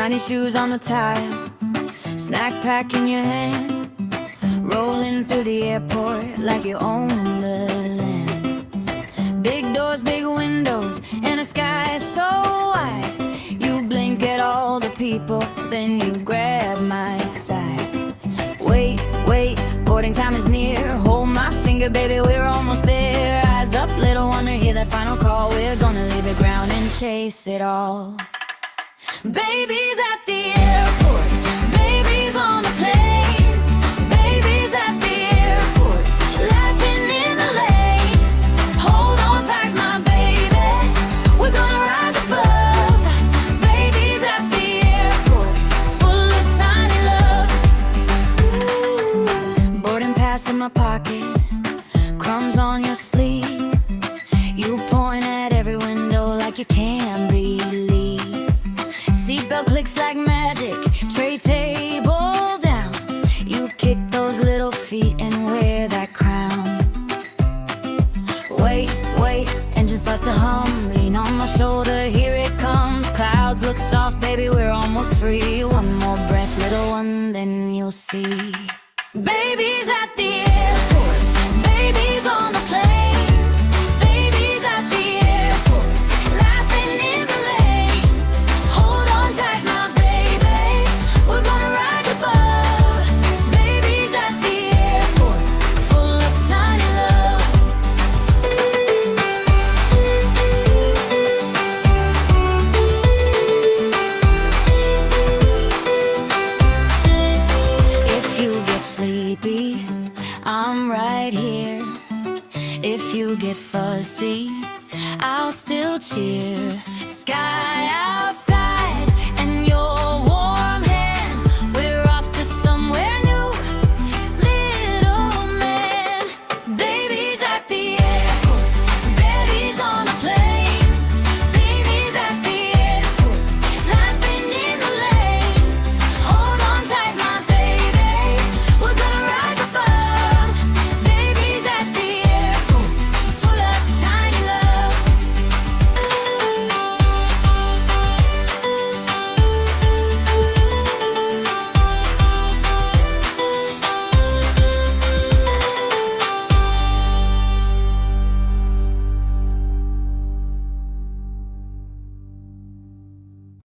tiny shoes on the tile, snack pack in your hand, rolling through the airport like you own the land. Big doors, big windows, and a sky so wide. You blink at all the people, then you grab my side. Wait, wait, boarding time is near. Hold my finger, baby, we're almost there. Eyes up, little one, to hear that final call. We're gonna leave the ground and chase it all. Baby's at the airport, baby's on the plane, baby's at the airport, laughing in the lane. Hold on tight, my baby, we're gonna rise above. Baby's at the airport, full of tiny love. Ooh. Boarding pass in my pocket, crumbs on your sleeve. You point at every window like you can't believe. Seatbelt clicks like magic, tray table down. You kick those little feet and wear that crown. Wait, wait, engine starts to hum. Lean on my shoulder, here it comes. Clouds look soft, baby, we're almost free. One more breath, little one, then you'll see. Baby's at the airport, baby's on the plane, baby's at the airport, laughing in the lane. Hold on tight, my baby, we're gonna rise above. Baby's at the airport, full of tiny love. If you get sleepy, I'm right here. If you get fussy, I'll still cheer. Sky outside.